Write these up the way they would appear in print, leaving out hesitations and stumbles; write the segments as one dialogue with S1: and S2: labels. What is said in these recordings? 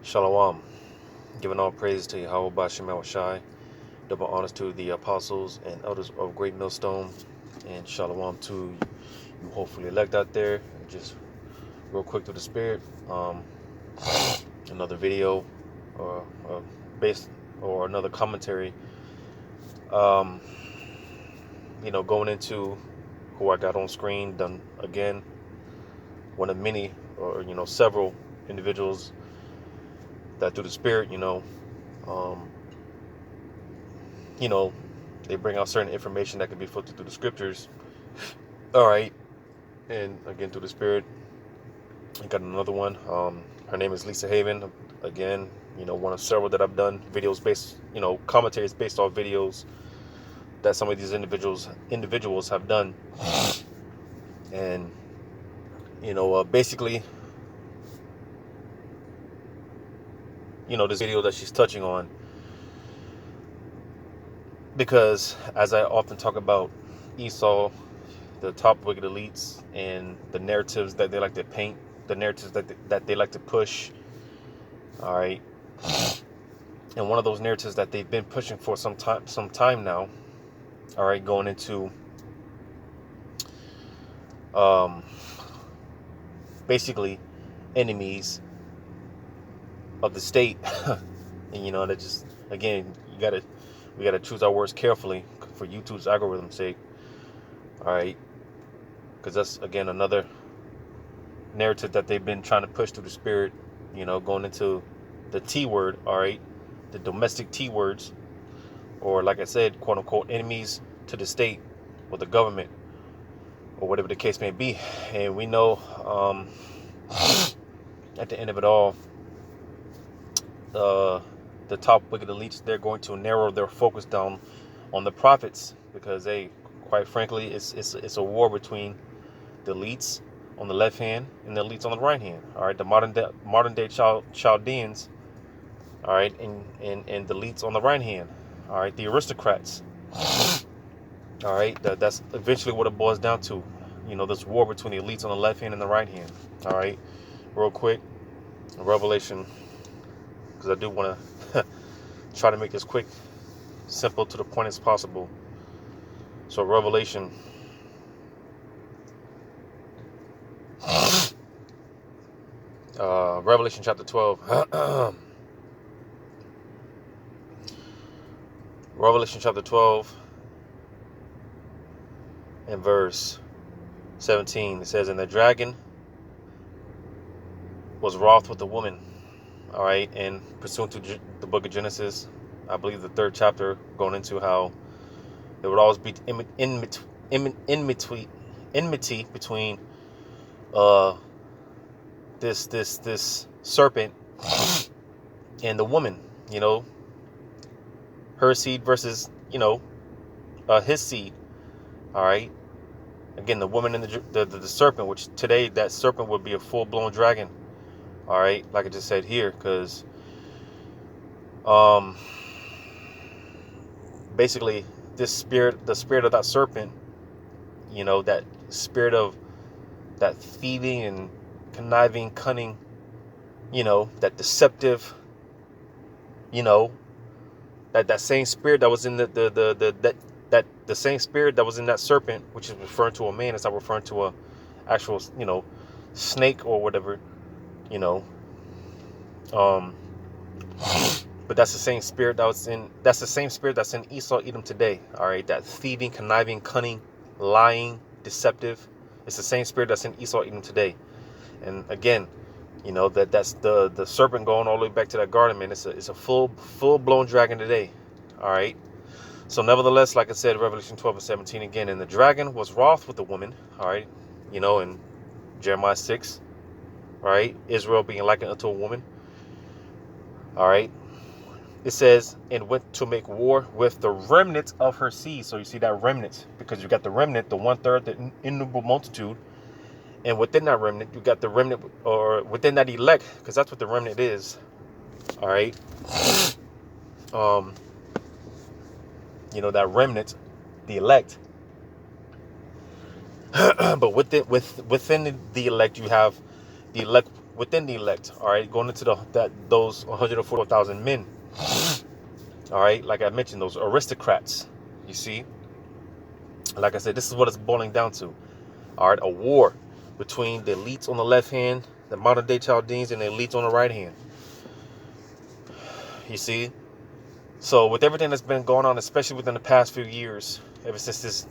S1: Shalom. Giving all praise to Yahweh Bashem Shai. Double honors to the apostles and elders of Great Millstone. And shalom to you hopefully elect out there. Just real quick to the spirit. Another video or based or another commentary. Going into who I got on screen. Done again. One of many or several individuals that through the spirit, they bring out certain information that can be filtered through the scriptures. All right. And again, through the spirit, I got another one. Her name is Lisa Haven. Again, one of several that I've done videos based, commentaries based off videos that some of these individuals have done. And, basically, this video that she's touching on, because as I often talk about Esau, the top wicked elites, and the narratives that they like to paint, the narratives that they like to push. All right. And one of those narratives that they've been pushing for some time now. All right, going into basically enemies of the state. And that just, again, we gotta choose our words carefully for YouTube's algorithm's sake. All right, because that's again another narrative that they've been trying to push through the spirit, going into the T word. All right, the domestic T words, or like I said, quote unquote enemies to the state or the government or whatever the case may be. And we know at the end of it all, the top wicked elites, they're going to narrow their focus down on the prophets, because quite frankly, it's a war between the elites on the left hand and the elites on the right hand. All right, the modern day Chaldeans. All right, and the elites on the right hand. All right, the aristocrats. All right, that's eventually what it boils down to. This war between the elites on the left hand and the right hand. All right, real quick, Revelation, because I do want to try to make this quick, simple, to the point as possible. So Revelation chapter 12. Revelation chapter 12 and verse 17. It says, "And the dragon was wroth with the woman." All right, and pursuant to the book of Genesis, I believe the 3rd chapter, going into how there would always be enmity between this serpent and the woman. Her seed versus his seed. All right. Again, the woman and the serpent, which today that serpent would be a full-blown dragon. All right, like I just said here, because basically the spirit of that serpent, that spirit of that thieving and conniving, cunning, that deceptive, that same spirit that was in the same spirit that was in that serpent, which is referring to a man, it's not referring to a actual snake or whatever. But that's the same spirit that's in Esau Edom today. All right, that thieving, conniving, cunning, lying, deceptive. It's the same spirit that's in Esau Edom today. And again, that's the serpent going all the way back to that garden, man. It's a full-blown dragon today. All right. So nevertheless, like I said, Revelation 12 and 17 again, "And the dragon was wroth with the woman." All right, in Jeremiah 6. Right? Israel being likened unto a woman. All right. It says, "And went to make war with the remnant of her seed." So you see that remnant, because you got the remnant, the 1/3, the innumerable multitude. And within that remnant, you got the remnant, or within that elect, because that's what the remnant is. All right. That remnant, the elect. But within the elect, you have the elect within the elect, all right, going into those 144,000 men, all right, like I mentioned, those aristocrats, you see. Like I said, this is what it's boiling down to, all right, a war between the elites on the left hand, the modern day Chaldeans, and the elites on the right hand, you see. So with everything that's been going on, especially within the past few years, ever since this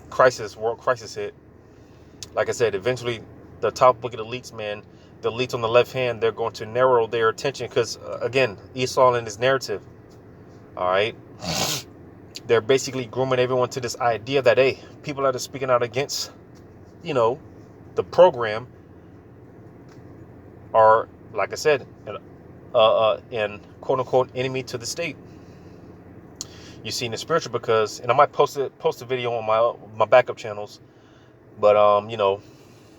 S1: world crisis hit, like I said, eventually the top wicked elites, man, the elites on the left hand, they're going to narrow their attention because, again, Esau and his narrative, all right, they're basically grooming everyone to this idea that, hey, people that are speaking out against, the program are, like I said, an quote unquote enemy to the state. You see in the spiritual, because, and I might post a video on my backup channels, but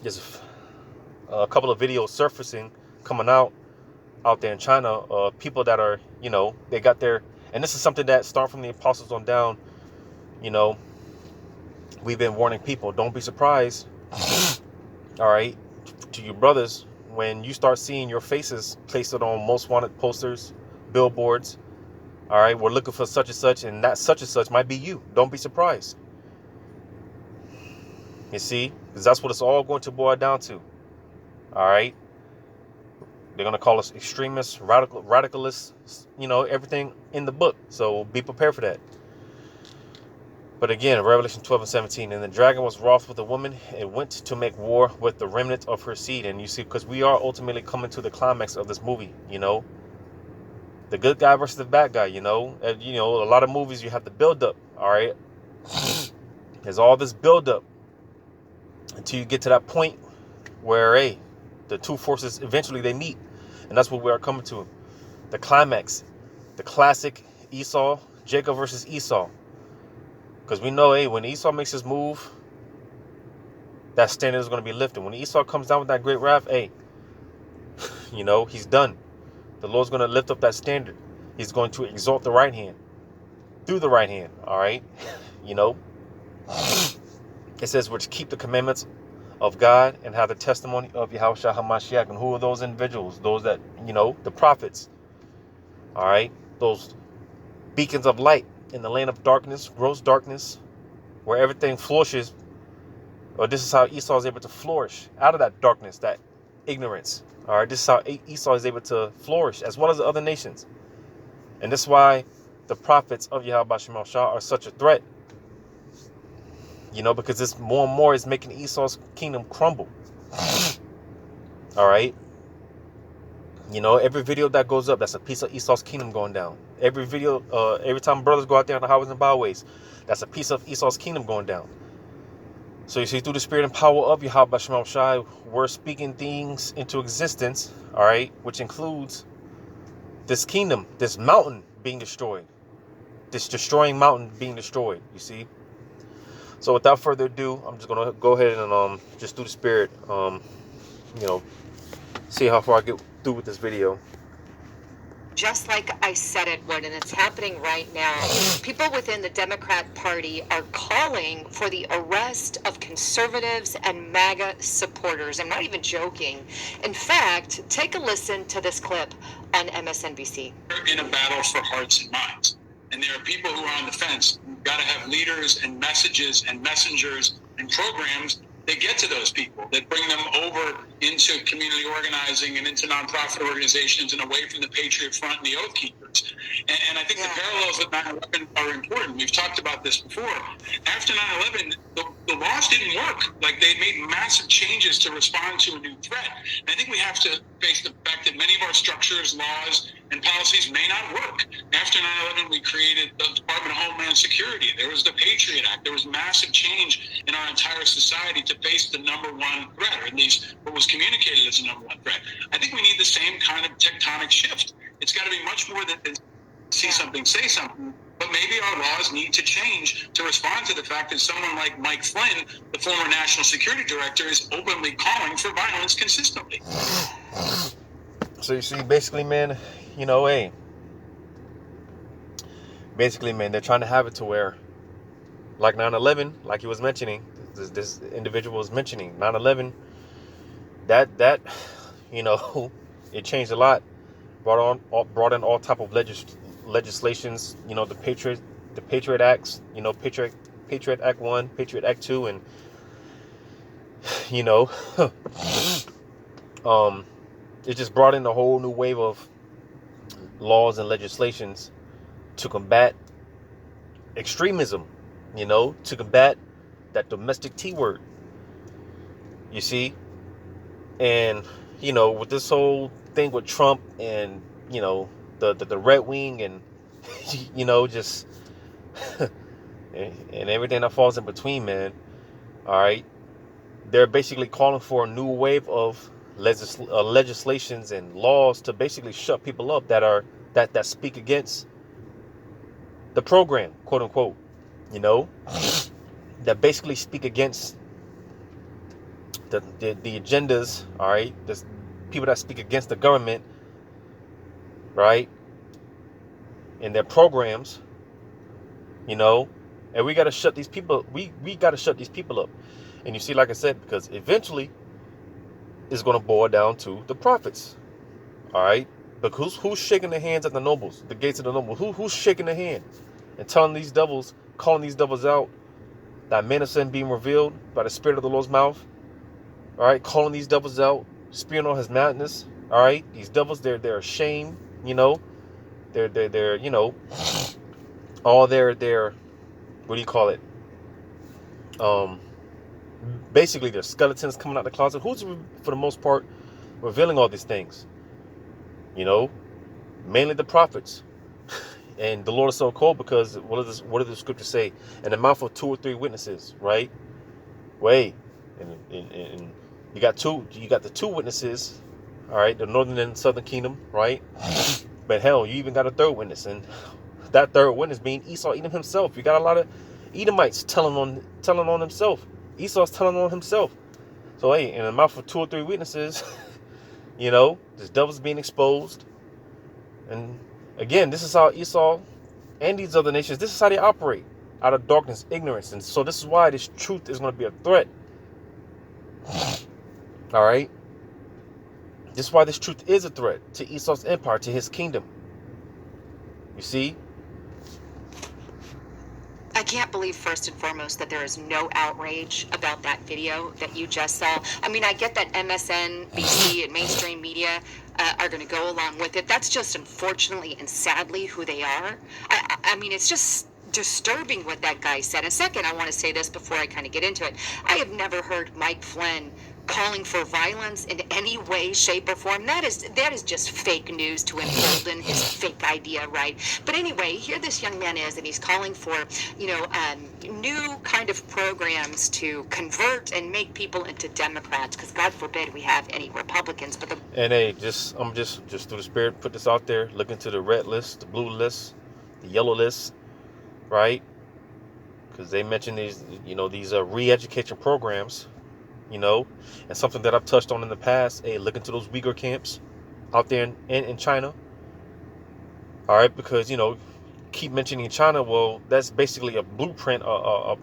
S1: there's a couple of videos surfacing, coming out there in China, people that are, they got their, and this is something that started from the apostles on down. We've been warning people, don't be surprised, all right, to you brothers, when you start seeing your faces placed on most wanted posters, billboards, all right, we're looking for such and that such and such might be you. Don't be surprised. You see, because that's what it's all going to boil down to. All right, they're going to call us extremists, radicalists, everything in the book. So be prepared for that. But again, Revelation 12:17, and the dragon was wroth with the woman and went to make war with the remnant of her seed. And you see, because we are ultimately coming to the climax of this movie, the good guy versus the bad guy, a lot of movies, you have to build up. All right. There's all this build up until you get to that point where, hey, the two forces eventually they meet. And that's what we are coming to. The climax, the classic Jacob versus Esau. Because we know, hey, when Esau makes his move, that standard is going to be lifted. When Esau comes down with that great wrath, hey, he's done. The Lord's going to lift up that standard. He's going to exalt the right hand through the right hand. All right. It says, which keep the commandments of God and have the testimony of Yahushua HaMashiach. And who are those individuals? Those that, the prophets. All right. Those beacons of light in the land of darkness, gross darkness, where everything flourishes. Or this is how Esau is able to flourish out of that darkness, that ignorance. All right, this is how Esau is able to flourish, as well as the other nations. And this is why the prophets of Yahweh Shem Shah are such a threat. Because this more and more is making Esau's kingdom crumble. All right. Every video that goes up, that's a piece of Esau's kingdom going down. Every video, every time brothers go out there on the highways and byways, that's a piece of Esau's kingdom going down. So you see, through the spirit and power of Yahweh Shem Shai, we're speaking things into existence, all right, which includes this kingdom, this mountain being destroyed, this destroying mountain being destroyed, you see. So without further ado, I'm just going to go ahead and just through the spirit, see how far I get through with this video.
S2: Just like I said it would, and it's happening right now. People within the Democrat Party are calling for the arrest of conservatives and MAGA supporters. I'm not even joking. In fact, take a listen to this clip on MSNBC.
S3: We're in a battle for hearts and minds. And there are people who are on the fence. We've got to have leaders and messages and messengers and programs that get to those people, that bring them over into community organizing and into nonprofit organizations and away from the Patriot Front and the Oath Keepers. And I think the parallels with 9/11 are important. We've talked about this before. After 9/11, the laws didn't work. Like, they made massive changes to respond to a new threat. And I think we have to face the fact that many of our structures, laws, and policies may not work. After 9/11, we created the Department of Homeland Security. There was the Patriot Act. There was massive change in our entire society to face the number one threat, or at least what was communicated as the number one threat. I think we need the same kind of tectonic shift. It's got to be much more than see something, say something. But maybe our laws need to change to respond to the fact that someone like Mike Flynn, the former National Security Director, is openly calling for violence consistently.
S1: So you see, basically, man, hey, basically, man, they're trying to have it to where, like 9/11, like he was mentioning, this individual was mentioning 9/11, that it changed a lot. Brought in all type of legislations. You know, the Patriot Acts. You know, Patriot Act 1, Patriot Act 2, and you know, it just brought in a whole new wave of laws and legislations to combat extremism. You know, to combat that domestic T word. You see, and you know, with this whole thing with Trump and you know the red wing and you know just and everything that falls in between, man. All right, they're basically calling for a new wave of legislations and laws to basically shut people up that speak against the program, quote unquote. You know, that basically speak against the agendas. All right, there's people that speak against the government, right, and their programs. You know, and we got to shut these people. We got to shut these people up. And you see, like I said, because eventually it's going to boil down to the prophets. All right, but who's shaking the hands at the nobles, the gates of the nobles? Who's shaking the hand and telling these devils, calling these devils out, that man of sin being revealed by the Spirit of the Lord's mouth? All right, calling these devils out, spewing on his madness. All right, these devils, they're ashamed. You know, they're you know, all their what do you call it? Basically, their skeletons coming out the closet. Who's for the most part revealing all these things? You know, mainly the prophets. And the Lord is so cold because what does the scripture say? In the mouth of 2 or 3 witnesses, right? Wait, and you got the 2 witnesses, all right, the northern and southern kingdom, right? But hell, you even got a 3rd witness, and that 3rd witness being Esau, Edom himself. You got a lot of Edomites telling on himself. Esau's telling on himself. So hey, in the mouth of 2 or 3 witnesses, you know, this devil's being exposed. And again, this is how Esau and these other nations, this is how they operate, out of darkness, ignorance. And so this is why this truth is going to be a threat. All right. This is why this truth is a threat to Esau's empire, to his kingdom. You see?
S2: I can't believe, first and foremost, that there is no outrage about that video that you just saw. I mean, I get that MSNBC and mainstream media are going to go along with it. That's just unfortunately and sadly who they are. I mean, it's just disturbing what that guy said. And second, I want to say this before I kind of get into it. I have never heard Mike Flynn calling for violence in any way, shape, or form. That is just fake news to embolden his fake idea, right? But anyway, here this young man is, and he's calling for, you know, new kind of programs to convert and make people into Democrats, because God forbid we have any Republicans. But
S1: and hey, I'm just through the Spirit, put this out there. Look into the red list, the blue list, the yellow list, right? Because they mentioned these, you know, these re-education programs. You know, and something that I've touched on in the past. Hey, look into those Uyghur camps out there in China. All right, because you know, keep mentioning China. Well, that's basically a blueprint of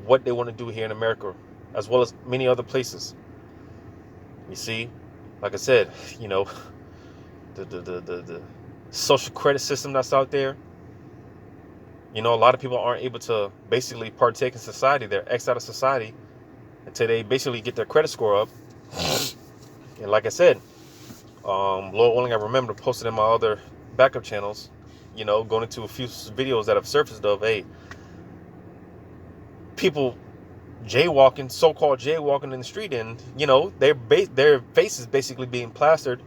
S1: what they want to do here in America, as well as many other places. You see, like I said, you know, the social credit system that's out there. You know, a lot of people aren't able to basically partake in society. They're X'd out of society until they basically get their credit score up. And like I said, Lord willing, I remember posting in my other backup channels, you know, going into a few videos that have surfaced of, hey, people jaywalking, so-called jaywalking in the street, and, you know, their faces basically being plastered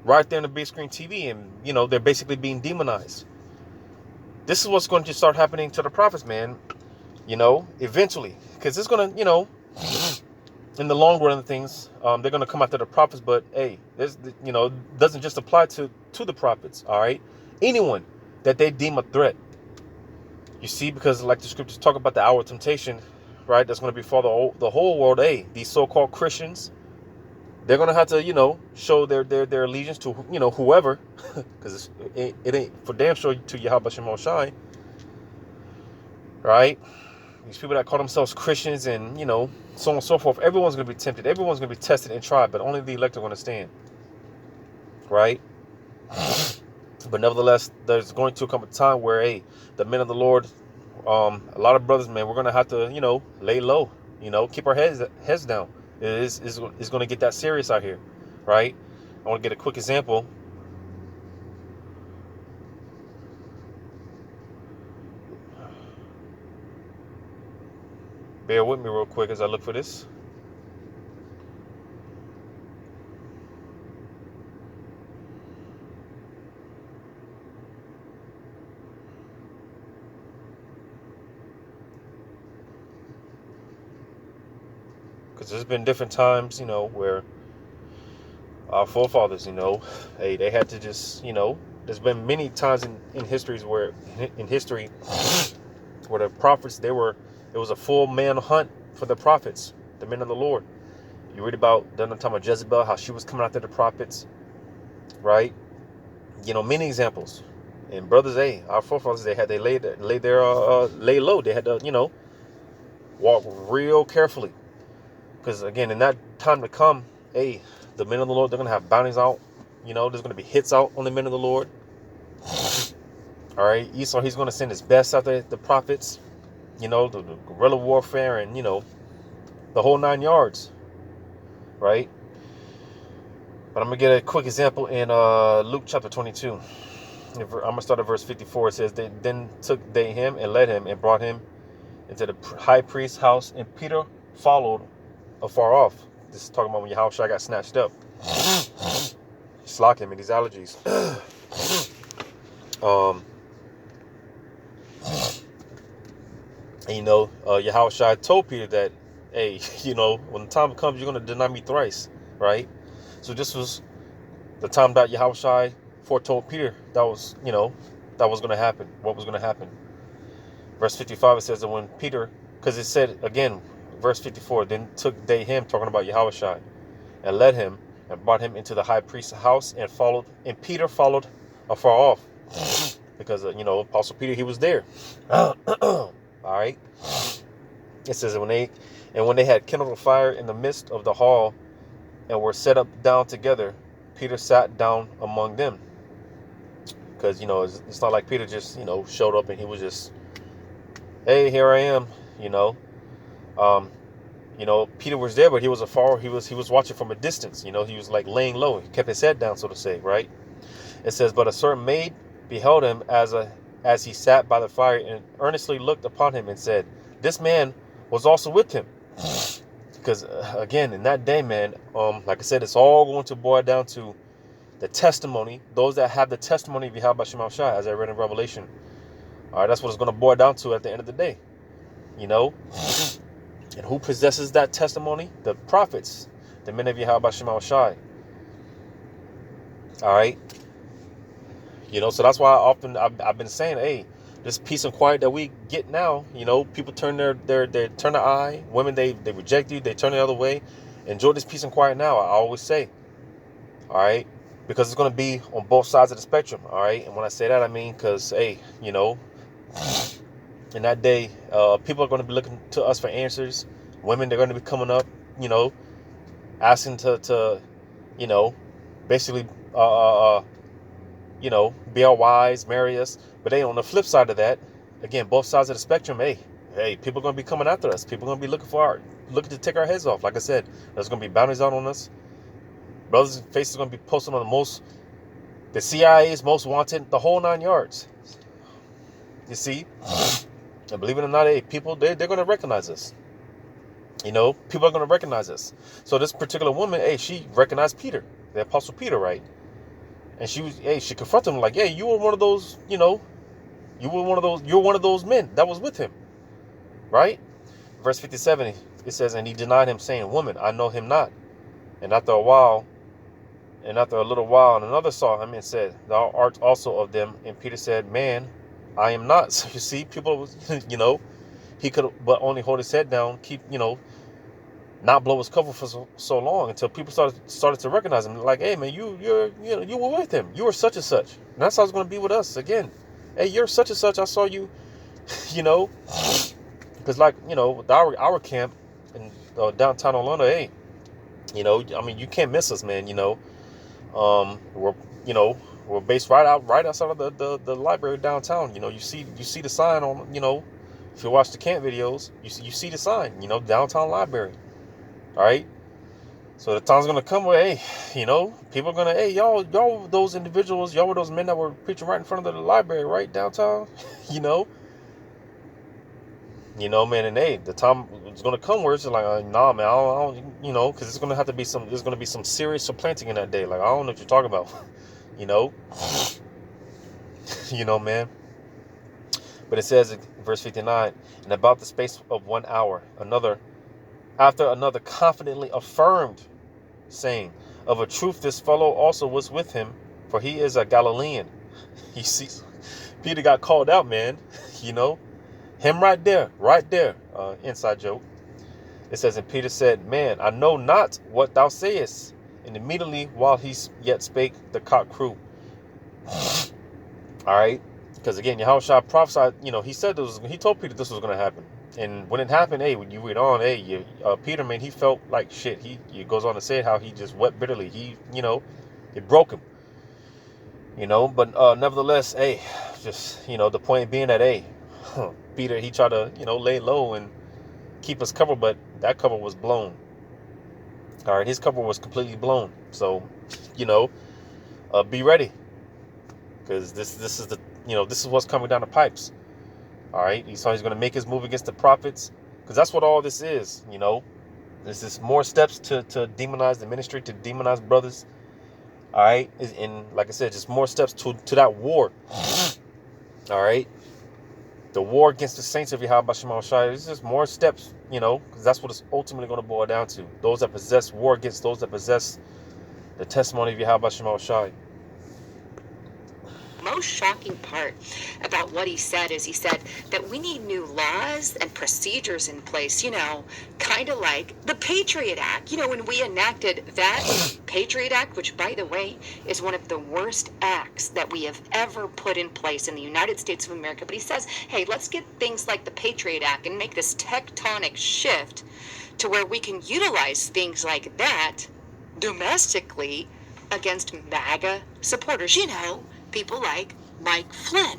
S1: right there on the big screen TV, and, you know, they're basically being demonized. This is what's going to start happening to the prophets, man, you know, eventually, because it's going to, you know, in the long run of things, they're going to come after the prophets. But hey, there's, you know, it doesn't just apply to the prophets. All right, anyone that they deem a threat. You see, because like the scriptures talk about the hour of temptation, right? That's going to befall the whole world. Hey, these so-called Christians, they're going to have to, you know, show their allegiance to, you know, whoever, because it ain't for damn sure to Yahweh Shemel Shai, right? These people that call themselves Christians and, you know, so on and so forth. Everyone's going to be tempted. Everyone's going to be tested and tried, but only the elect are going to stand. right? But nevertheless, there's going to come a time where, hey, the men of the Lord, a lot of brothers, man, we're gonna have to, lay low, keep our heads down. It's going to get that serious out here, right? I want to get a quick example. Bear with me real quick as I look for this. Because there's been different times, where our forefathers, hey, they had to just, there's been many times in history where the prophets, it was a full man hunt for the prophets, the men of the Lord. You read about during the time of Jezebel, how she was coming after the prophets, right? Many examples. And brothers, hey, our forefathers, they lay low. They had to, walk real carefully. Because again, in that time to come, hey, the men of the Lord, they're going to have bounties out. There's going to be hits out on the men of the Lord. All right. Esau, he's going to send his best after the prophets, the guerrilla warfare and, the whole 9 yards. Right. But I'm going to get a quick example in Luke chapter 22. I'm going to start at verse 54. It says, Then took they him and led him and brought him into the high priest's house, and Peter followed afar off. This is talking about when Yahushua got snatched up. Slack him in these allergies. And Yahushua told Peter that, hey, when the time comes, you're going to deny me thrice, right? So this was the time that Yahushua foretold Peter that was going to happen. What was going to happen? Verse 55, it says that when Peter, because it said, again, verse 54, then took they him, talking about Yahushua, and led him and brought him into the high priest's house, and Peter followed afar off. Because, Apostle Peter, he was there. All right. It says when they had kindled a fire in the midst of the hall and were set up down together, Peter sat down among them. Because, it's not like Peter just, showed up and he was just, hey, here I am, Peter was there, but he was afar. He was watching from a distance. He was like laying low. He kept his head down, so to say, right? It says, but a certain maid beheld him as he sat by the fire and earnestly looked upon him and said, this man was also with him. Because again, in that day, man, like I said, it's all going to boil down to the testimony. Those that have the testimony of Yahweh Shema Shai, as I read in Revelation. All right, that's what it's going to boil down to at the end of the day. And who possesses that testimony? The prophets, the men of Yahweh Shema Shai. All right. So that's why I've been saying, hey, this peace and quiet that we get now, people turn turn their eye. Women, they reject you. They turn the other way. Enjoy this peace and quiet now. I always say, all right, because it's going to be on both sides of the spectrum. All right. And when I say that, I mean, because, hey, in that day, people are going to be looking to us for answers. Women, they're going to be coming up, asking to basically, be our wives, marry us. But hey, on the flip side of that, again, both sides of the spectrum, hey, people are going to be coming after us. People are going to be looking to take our heads off. Like I said, there's going to be bounties out on us. Brothers' faces are going to be posted on the CIA's most wanted, the whole 9 yards. You see? And believe it or not, hey, people, they're going to recognize us. People are going to recognize us. So this particular woman, hey, she recognized Peter, the Apostle Peter, right? And she confronted him like, hey, you were one of those, you're one of those men that was with him, right? Verse 57, it says, and he denied him, saying, woman, I know him not. And after a little while, and another saw him and said, thou art also of them. And Peter said, man, I am not. So you see, people, he could but only hold his head down, keep, not blow his cover for so long until people started to recognize him. Like, hey, man, you were with him. You were such and such. And that's how it's going to be with us again. Hey, you're such and such. I saw you, because like, with our camp in downtown Orlando, hey, you can't miss us, man. We're, you know, we're based right outside of the library downtown. You know, you see the sign on, you know, if you watch the camp videos, you see the sign, you know, downtown library. All right. So the time's gonna come where, hey, you know, people are gonna, hey, y'all, those individuals, y'all were those men that were preaching right in front of the library, right downtown, you know, man, and hey, the time is gonna come where it's just like, nah, man, I don't, you know, because there's gonna be some serious supplanting in that day. Like, I don't know what you're talking about, you know, man. But it says in verse 59, and about the space of 1 hour, after another confidently affirmed, saying, of a truth this fellow also was with him, for he is a Galilean. You see, Peter got called out, man. You know, him right there, inside joke. It says, and Peter said, man, I know not what thou sayest. And immediately while he yet spake, the cock crew. All right. Because again, Yahushua prophesied, you know, he told Peter this was going to happen. And when it happened, hey, when you read on, hey, Peter, man, he felt like shit. He goes on to say how he just wept bitterly. You know, it broke him. You know, but nevertheless, hey, just, you know, the point being that, hey, Peter, he tried to, you know, lay low and keep us covered, but that cover was blown. All right, his cover was completely blown. So, you know, be ready, because this is the, you know, this is what's coming down the pipes. All right, he's going to make his move against the prophets, because that's what all this is. You know, this is more steps to demonize the ministry, to demonize brothers. All right, and like I said, just more steps to that war. All right, the war against the saints of Yahweh Shema Shai. It's just more steps, you know, because that's what it's ultimately going to boil down to. Those that possess war against those that possess the testimony of Yahweh Shema Shai.
S2: Most shocking part about what he said is he said that we need new laws and procedures in place, you know, kind of like the Patriot Act. You know, when we enacted that Patriot Act, which, by the way, is one of the worst acts that we have ever put in place in the United States of America. But he says, hey, let's get things like the Patriot Act and make this tectonic shift to where we can utilize things like that domestically against MAGA supporters, you know, people like Mike Flynn.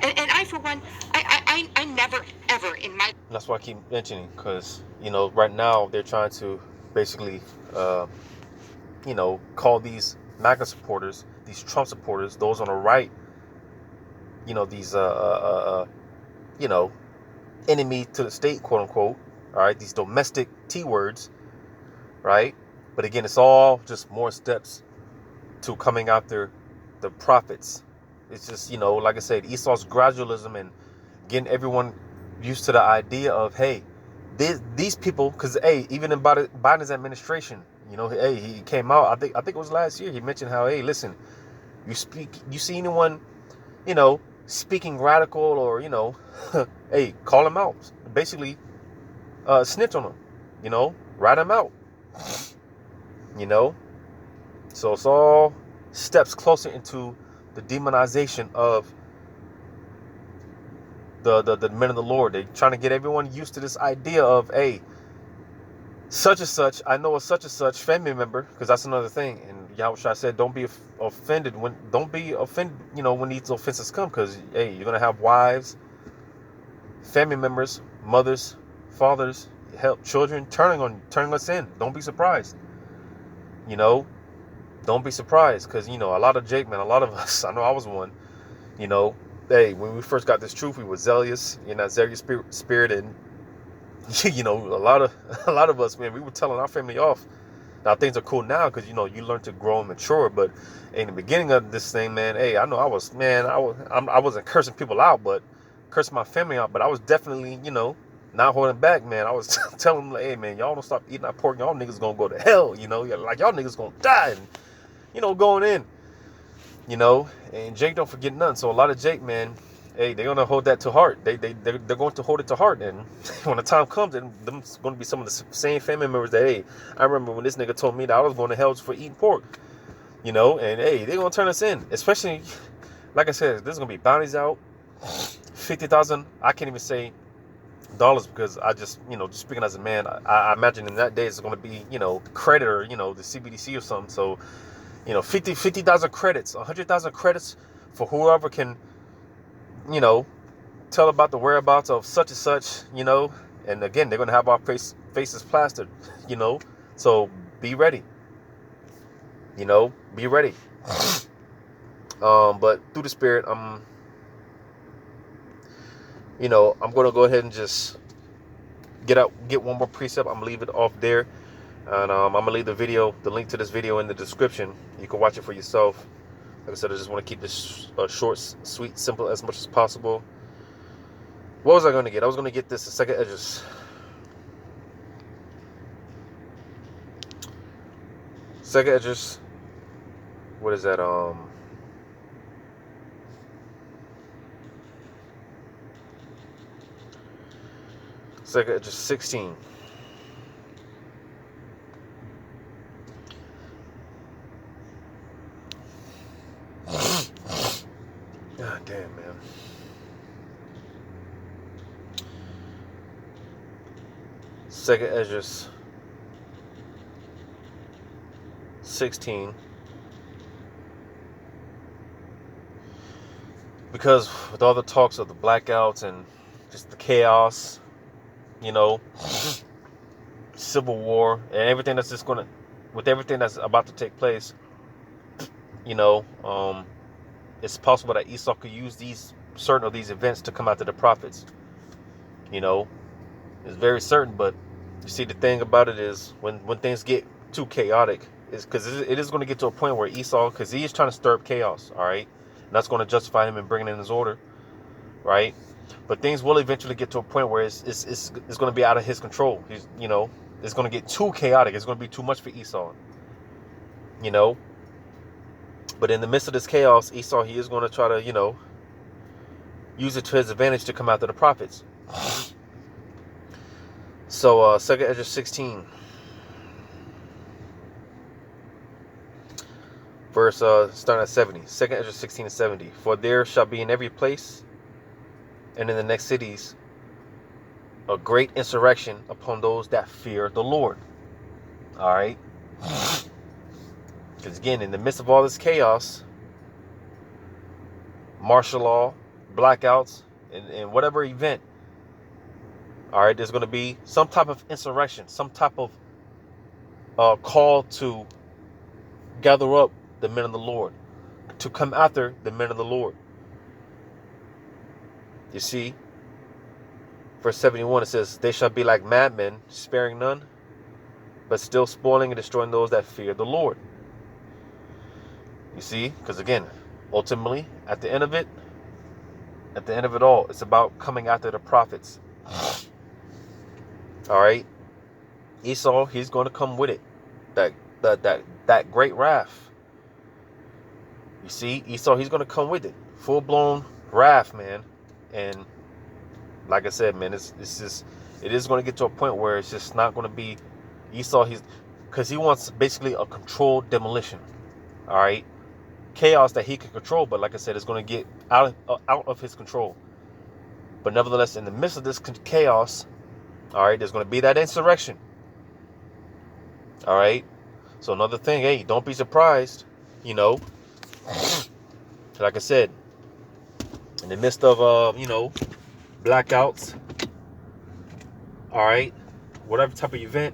S2: And I, for one, I never, ever in my...
S1: That's why I keep mentioning, because, you know, right now they're trying to basically, you know, call these MAGA supporters, these Trump supporters, those on the right, you know, these, you know, enemy to the state, quote unquote, all right, these domestic T words, right? But again, it's all just more steps to coming after the prophets. It's just, you know, like I said, Esau's gradualism and getting everyone used to the idea of, hey, these people, because, hey, even in Biden's administration, you know, hey, he came out, I think it was last year, he mentioned how, hey, listen, you see anyone, you know, speaking radical or, you know, hey, call him out. Basically, snitch on him, you know, rat him out, you know. So it's all steps closer into the demonization of the men of the Lord. They're trying to get everyone used to this idea of, hey, such and such, I know a such and such family member, because that's another thing. And Yahushua said, don't be offended when you know, when these offenses come, because, hey, you're gonna have wives, family members, mothers, fathers, help children turning us in. Don't be surprised. You know, don't be surprised, because, you know, a lot of us, I know I was one, you know, hey, when we first got this truth, we were zealous in that zealous spirit, and you know, a lot of us, man, we were telling our family off. Now things are cool now, because, you know, you learn to grow and mature. But in the beginning of this thing, man, hey, I know I wasn't cursing people out, but cursing my family out. But I was definitely, you know, not holding back, man. I was telling them, hey, man, y'all don't stop eating that pork, y'all niggas gonna go to hell, you know, like y'all niggas gonna die, and, you know, going in, you know. And Jake don't forget none. So a lot of Jake, man, hey, they're gonna hold that to heart. They're going to hold it to heart. And when the time comes, then them's gonna be some of the same family members that, hey, I remember when this nigga told me that I was going to hell for eating pork, you know. And hey, they're gonna turn us in. Especially, like I said, there's gonna be bounties out, 50,000. I can't even say dollars, because I just, you know, just speaking as a man, I imagine in that day it's gonna be, you know, credit or, you know, the CBDC or something. So, You know, 50,000 credits, 100,000 credits for whoever can, you know, tell about the whereabouts of such and such, you know. And again, they're going to have our faces plastered, you know. So be ready, you know, be ready. But through the Spirit, you know, I'm going to go ahead and just get one more precept. I'm going to leave it off there. And I'm going to leave the link to this video in the description. You can watch it for yourself. Like I said, I just want to keep this short, sweet, simple as much as possible. What was I going to get? I was going to get this, the second Esdras. Second Esdras. What is that? Second Esdras 16. God damn, man. Second Esdras 16. Because with all the talks of the blackouts and just the chaos, you know, civil war and everything that's just gonna, with everything that's about to take place, you know, it's possible that Esau could use certain of these events to come after the prophets. You know, it's very certain. But you see, the thing about it is when things get too chaotic, is because it is going to get to a point where Esau, because he is trying to stir up chaos, all right, and that's going to justify him in bringing in his order, right? But things will eventually get to a point where it's going to be out of his control. He's, you know, it's going to get too chaotic. It's going to be too much for Esau, you know. But in the midst of this chaos, Esau, he is going to try to, you know, use it to his advantage to come after the prophets. So, 2nd Esdras 16. Verse, starting at 70. 2nd Esdras 16 and 70. For there shall be in every place and in the next cities a great insurrection upon those that fear the Lord. All right. Because again, in the midst of all this chaos, martial law, blackouts, and whatever event, all right, there's going to be some type of insurrection, some type of call to gather up the men of the Lord, to come after the men of the Lord. You see, verse 71, it says, they shall be like madmen, sparing none, but still spoiling and destroying those that fear the Lord. You see, because again, ultimately, at the end of it all, it's about coming after the prophets. All right, Esau, he's going to come with it, that great wrath. You see, Esau, he's going to come with it, full blown wrath, man. And like I said, man, it is going to get to a point where it's just not going to be Esau. Because he wants basically a controlled demolition. All right. Chaos that he can control, but like I said, it's going to get out of his control. But nevertheless, in the midst of this chaos, all right, there's going to be that insurrection. All right. So another thing, hey, don't be surprised, you know. Like I said, in the midst of you know, blackouts, all right, whatever type of event,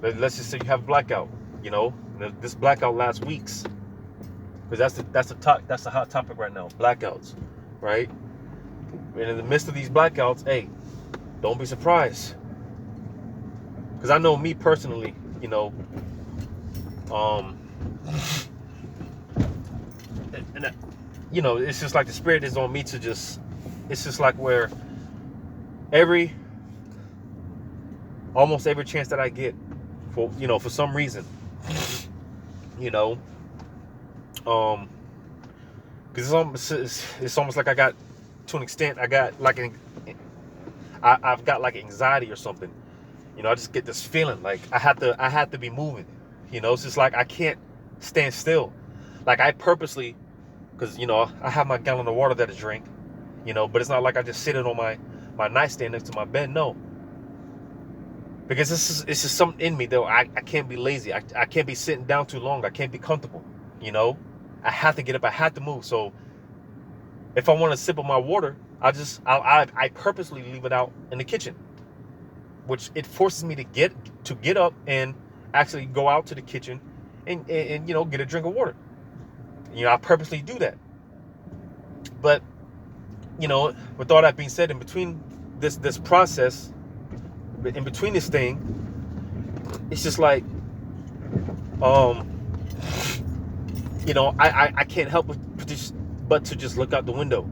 S1: let's just say you have a blackout, you know, this blackout lasts weeks. Because that's the hot topic right now, blackouts, right? And in the midst of these blackouts, hey, don't be surprised. Because I know me personally, you know, you know, it's just like the Spirit is on me to just, it's just like where almost every chance that I get, for, you know, for some reason, you know, because it's almost like I got, to an extent, I got like I've got like anxiety or something. You know, I just get this feeling like I have to be moving. You know, it's just like I can't stand still. Like I purposely, because you know I have my gallon of water that I drink. You know, but it's not like I just sit it on my nightstand next to my bed. No, because it's just something in me though. I can't be lazy. I can't be sitting down too long. I can't be comfortable. You know, I have to get up. I have to move. So if I want to sip of my water, I purposely leave it out in the kitchen, which it forces me to get up and actually go out to the kitchen and get a drink of water. I purposely do that. But with all that being said, in between this process, in between this thing, it's just like I can't help but to just look out the window.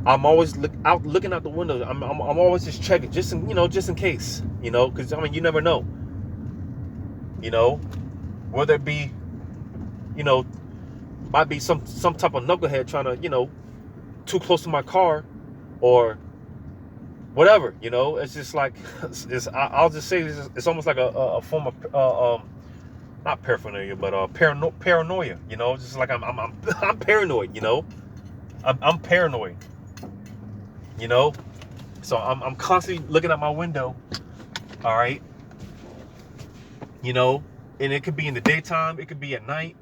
S1: I'm always looking out the window. I'm always just checking, just in case, because you never know. Whether it be, might be some type of knucklehead trying to, too close to my car, or whatever. It's just like I'll just say it's almost like a form of not paraphernalia, but paranoia. Just like I'm paranoid. I'm paranoid. So I'm constantly looking out my window. All right. And it could be in the daytime, it could be at night.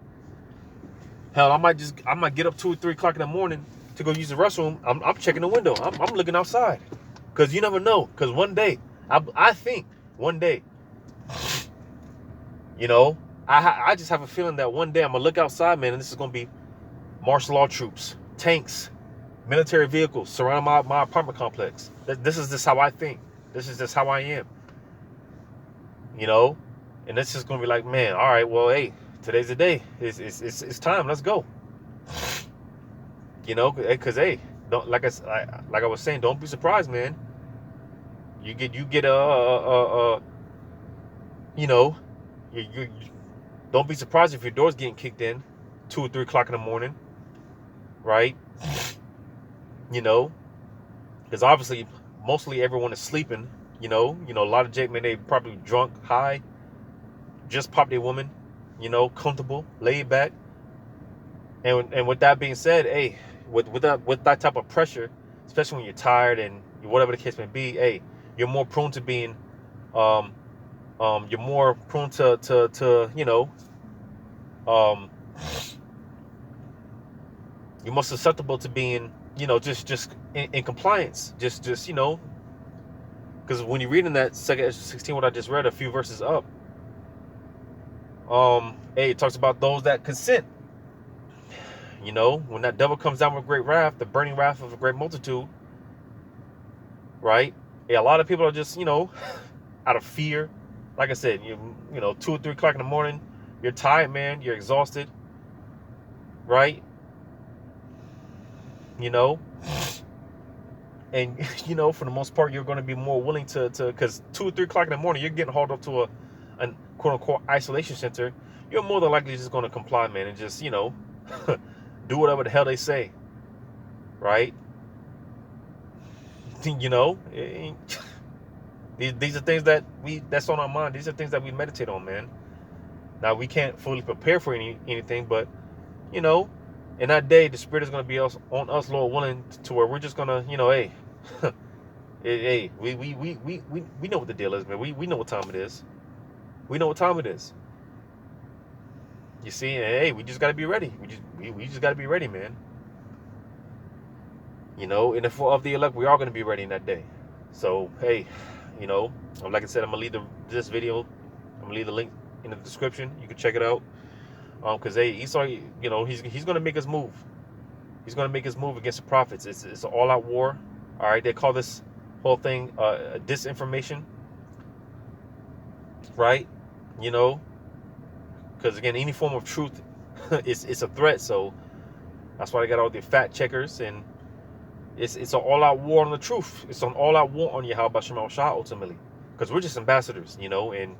S1: Hell, I might get up 2 or 3 o'clock in the morning to go use the restroom. I'm checking the window. I'm looking outside, because you never know. Because one day, I think one day, I just have a feeling that one day I'm gonna look outside, man, and this is gonna be martial law troops, tanks, military vehicles surrounding my apartment complex. This is just how I think. This is just how I am. And it's just gonna be like, man, all right, well, hey, today's the day. It's time. Let's go. Because hey, don't like I was saying, don't be surprised, man. You get you don't be surprised if your door's getting kicked in 2 or 3 o'clock in the morning, right? Because obviously mostly everyone is sleeping. A lot of Jake-men, they probably drunk, high, just popped their woman, comfortable, laid back. And with that being said, hey, with that type of pressure, especially when you're tired and whatever the case may be, hey, you're more prone to being, you're more prone to you're more susceptible to being, just in compliance, just because when you're reading that 2 16, what I just read, a few verses up, hey, it talks about those that consent. When that devil comes down with great wrath, the burning wrath of a great multitude, right? Yeah, a lot of people are just, out of fear. Like I said, 2 or 3 o'clock in the morning, you're tired, man, you're exhausted, right? And for the most part, you're going to be more willing to because 2 or 3 o'clock in the morning, you're getting hauled up to a quote unquote isolation center. You're more than likely just going to comply, man, and just do whatever the hell they say, right? These are things that's on our mind. These are things that we meditate on, man. Now, we can't fully prepare for anything, but in that day, the Spirit is going to be on us, Lord willing, to where we're just going to, hey, hey, we know what the deal is, man. We know what time it is. We know what time it is. You see, and hey, we just got to be ready. We just got to be ready, man. And if we're of the elect, we are going to be ready in that day. So, hey, like I said, I'm going to leave this video, I'm going to leave the link in the description. You can check it out. Because, hey, Esau, he's going to make his move. He's going to make his move against the prophets. It's an all-out war. All right, they call this whole thing disinformation. Right? Because, again, any form of truth it's a threat. So that's why they got all the fact checkers, and it's an all-out war on the truth. It's an all-out war on Yahweh Shema Shah ultimately, because we're just ambassadors, and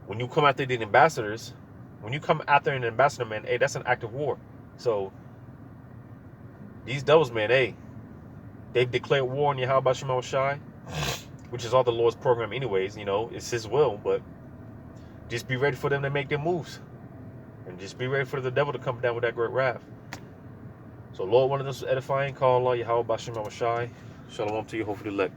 S1: when you come after the ambassadors, when you come after an ambassador, man, hey, that's an act of war. So these devils, man, hey, they've declared war on Yahweh Shema Shah, which is all the Lord's program anyways. It's His will, but just be ready for them to make their moves. And just be ready for the devil to come down with that great wrath. So, Lord, one of this edifying call, Yahweh Bashem Shai. Shalom to you, hopefully elect.